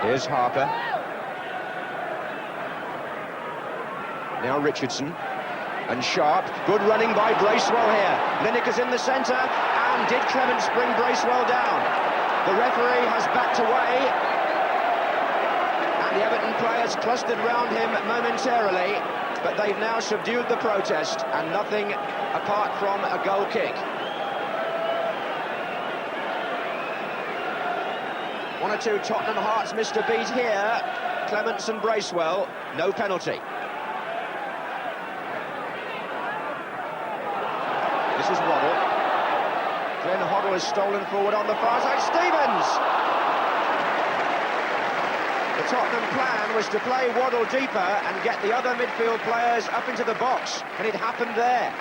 Here's Harper. Now Richardson. And Sharp. Good running by Bracewell here. Lineker's in the centre. And did Clements bring Bracewell down? The referee has backed away. And the Everton players clustered round him momentarily. But they've now subdued the protest. And nothing apart from a goal kick. One or two Tottenham hearts missed a beat here. Clements and Bracewell, no penalty. This is Waddle. Glenn Hoddle is stolen forward on the far side. Stevens! The Tottenham plan was to play Waddle deeper and get the other midfield players up into the box, and it happened there.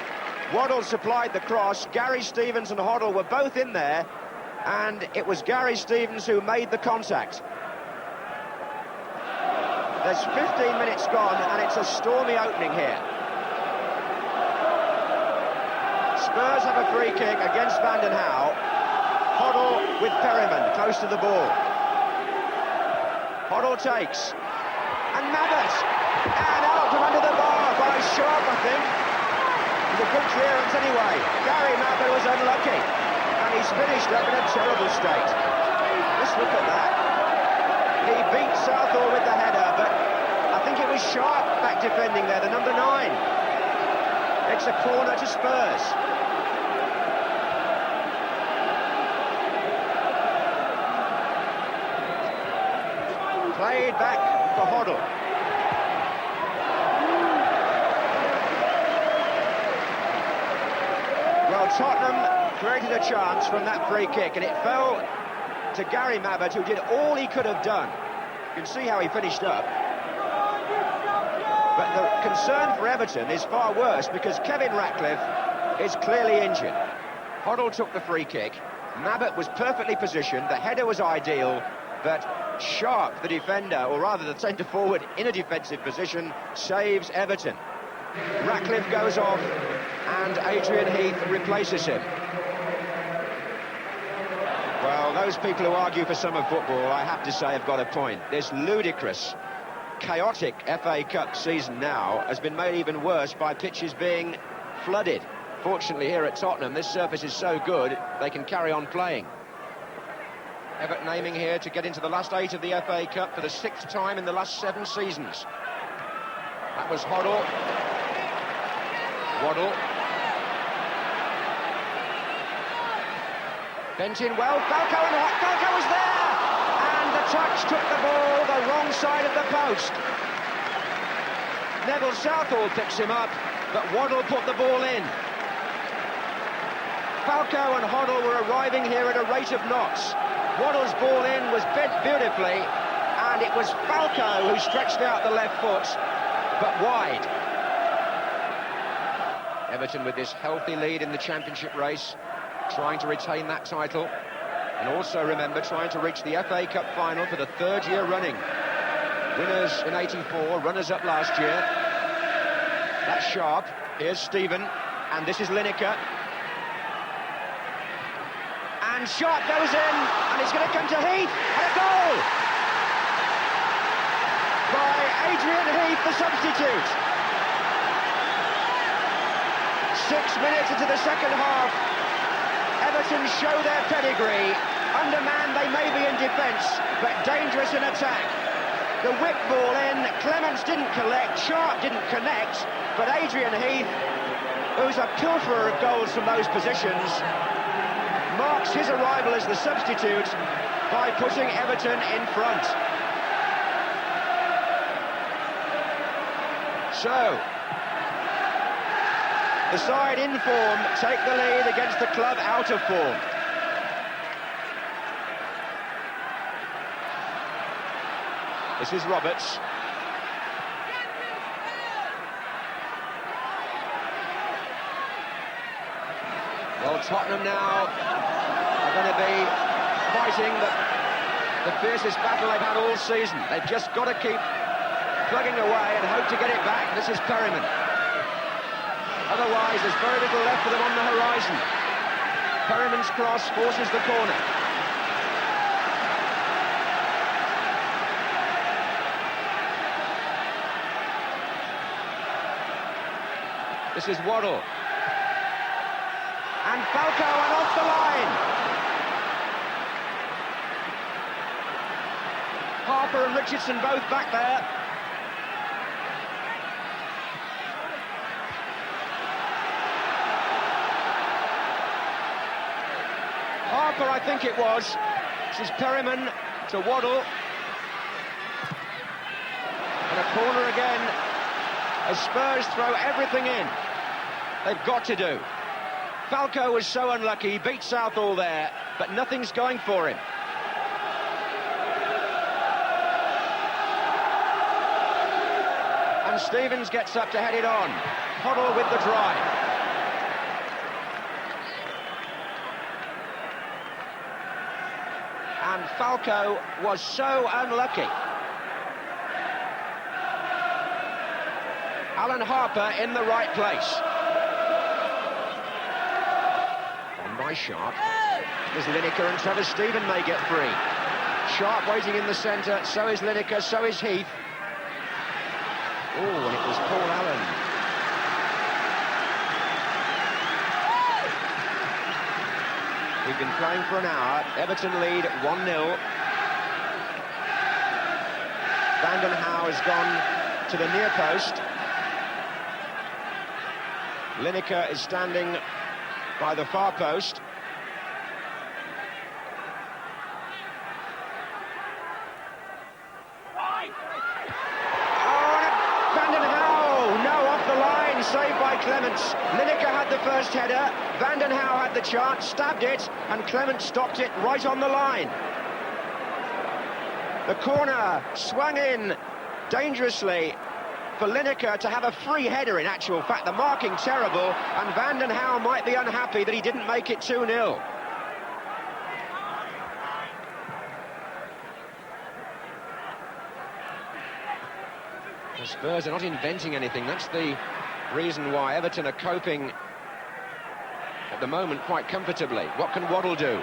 Waddle supplied the cross. Gary Stevens and Hoddle were both in there, and it was Gary Stevens who made the contact. There's 15 minutes gone, and it's a stormy opening here. Spurs have a free kick against Vanden Hauwe. Hoddle with Perryman close to the ball. Hoddle takes. And Mabbott! And out from under the bar by Sharp, I think. It was a good clearance anyway. Gary Mabbott was unlucky. And he's finished up in a terrible state. Just look at that. He beat Southall with the header, but I think it was Sharp back defending there, the number 9. It's a corner to Spurs. Played back for Hoddle. Well, Tottenham created a chance from that free kick, and it fell to Gary Mabbott, who did all he could have done. You can see how he finished up. But the concern for Everton is far worse, because Kevin Ratcliffe is clearly injured. Hoddle took the free kick. Mabbott was perfectly positioned. The header was ideal, but Sharp, the defender, or rather the centre-forward in a defensive position, saves Everton. Ratcliffe goes off, and Adrian Heath replaces him. Well, those people who argue for summer football, I have to say, have got a point. This ludicrous, chaotic FA Cup season now has been made even worse by pitches being flooded. Fortunately, here at Tottenham, this surface is so good, they can carry on playing. Everton aiming here to get into the last 8 of the FA Cup for the 6th time in the last 7 seasons. That was Hoddle. Waddle. Bent in well. Falco was there! And the touch took the ball the wrong side of the post. Neville Southall picks him up, but Waddle put the ball in. Falco and Hoddle were arriving here at a rate of knots. Waddle's ball in was bent beautifully, and it was Falco who stretched out the left foot, but wide. Everton with this healthy lead in the championship race, trying to retain that title, and also, remember, trying to reach the FA Cup final for the 3rd year running. Winners in '84, runners-up last year. That's Sharp. Here's Stephen, and this is Lineker. And Sharp goes in, and it's going to come to Heath, and a goal! By Adrian Heath, the substitute. 6 minutes into the second half, Everton show their pedigree. Undermanned they may be in defence, but dangerous in attack. The whip ball in, Clements didn't collect, Sharp didn't connect, but Adrian Heath, who's a pilferer of goals from those positions, marks his arrival as the substitute by putting Everton in front. So, the side in form take the lead against the club out of form. This is Roberts. Well, Tottenham now are going to be fighting the fiercest battle they've had all season. They've just got to keep plugging away and hope to get it back. This is Perryman. Otherwise, there's very little left for them on the horizon. Perryman's cross forces the corner. This is Waddle. And Falco and off the line. Harper and Richardson both back there. Harper, I think it was. This is Perryman to Waddle. And a corner again, as Spurs throw everything in. They've got to do. Falco was so unlucky, he beat Southall there, but nothing's going for him. And Stevens gets up to head it on. Hoddle with the drive. And Falco was so unlucky. Alan Harper in the right place. On by Sharp. There's Lineker and Trevor Stephen may get free. Sharp waiting in the centre, so is Lineker, so is Heath. Oh, and it was Paul Allen. We've been playing for an hour. Everton lead 1-0. Vanden Hauwe has gone to the near post. Lineker is standing by the far post. Saved by Clements. Lineker had the first header, Vanden Hauwe had the chance, stabbed it, and Clements stopped it right on the line. The corner swung in dangerously for Lineker to have a free header in actual fact. The marking terrible, and Vanden Hauwe might be unhappy that he didn't make it 2-0. The Spurs are not inventing anything, that's the reason why Everton are coping at the moment quite comfortably. What can Waddle do?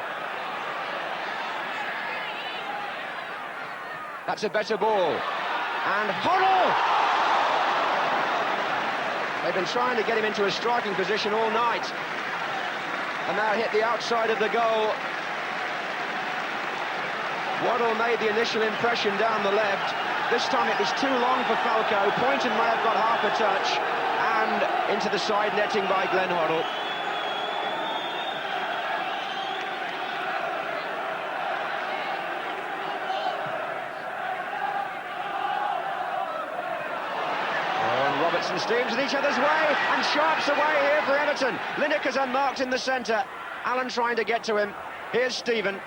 That's a better ball. And Hoddle! They've been trying to get him into a striking position all night. And now hit the outside of the goal. Waddle made the initial impression down the left. This time it was too long for Falco. Poynton may have got half a touch. And into the side netting by Glenn Hoddle. And Robertson steams in each other's way, and Sharp's away here for Everton. Lineker's unmarked in the centre. Allen trying to get to him. Here's Stephen.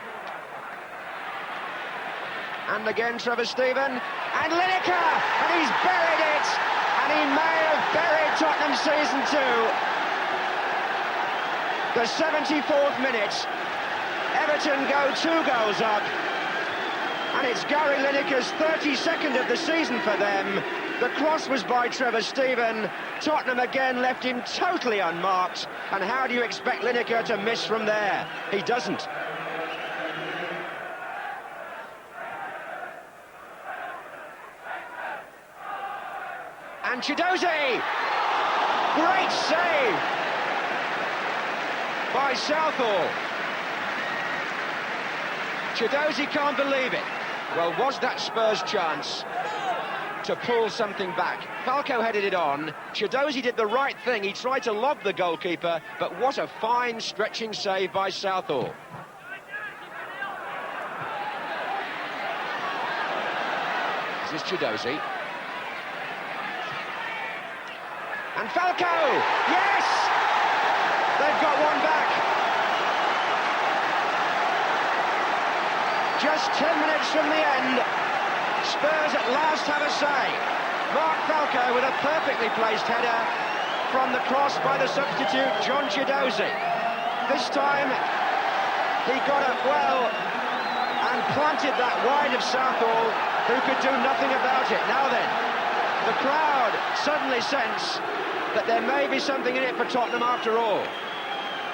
And again Trevor Stephen. And Lineker! And he's buried it! And he may have buried Tottenham season 2. The 74th minute. Everton go 2 goals up. And it's Gary Lineker's 32nd of the season for them. The cross was by Trevor Stephen. Tottenham again left him totally unmarked. And how do you expect Lineker to miss from there? He doesn't. And Chiedozie! Great save by Southall. Chiedozie can't believe it. Well, was that Spurs' chance to pull something back? Falco headed it on. Chiedozie did the right thing. He tried to lob the goalkeeper, but what a fine stretching save by Southall. This is Chiedozie. And Falco! Yes! They've got one back. Just 10 minutes from the end. Spurs at last have a say. Mark Falco with a perfectly placed header from the cross by the substitute, John Chiedozie. This time, he got it well and planted that wide of Southall, who could do nothing about it. Now then, the crowd suddenly sense that there may be something in it for Tottenham after all.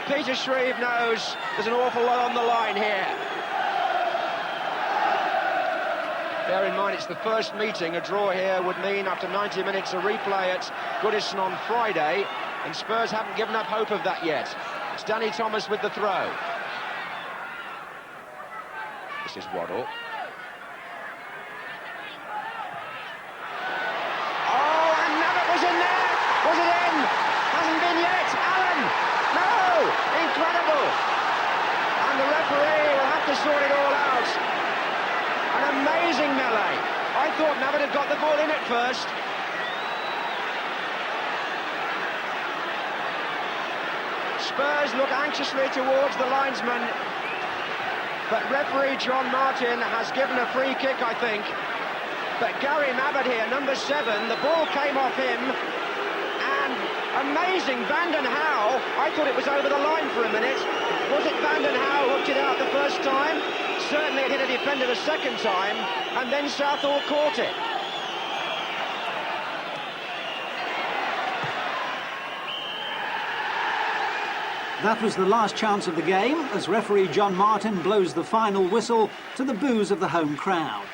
Peter Shreve knows there's an awful lot on the line here. Bear in mind, it's the first meeting. A draw here would mean, after 90 minutes, a replay at Goodison on Friday. And Spurs haven't given up hope of that yet. It's Danny Thomas with the throw. This is Waddle. Oh, and Nabbit was in there! Was it in? Hasn't been yet! Allen! No! Incredible! And the referee will have to sort it all out. An amazing melee. I thought Nabbit had got the ball in at first. Spurs look anxiously towards the linesman, but referee John Martin has given a free kick, I think. But Gary Nabbit here, number 7, the ball came off him, and amazing, Vanden Hauwe, I thought it was over the line for a minute. Was it Vanden Hauwe hooked it out the first time? Certainly it hit a defender the second time, and then Southall caught it. That was the last chance of the game as referee John Martin blows the final whistle to the boos of the home crowd.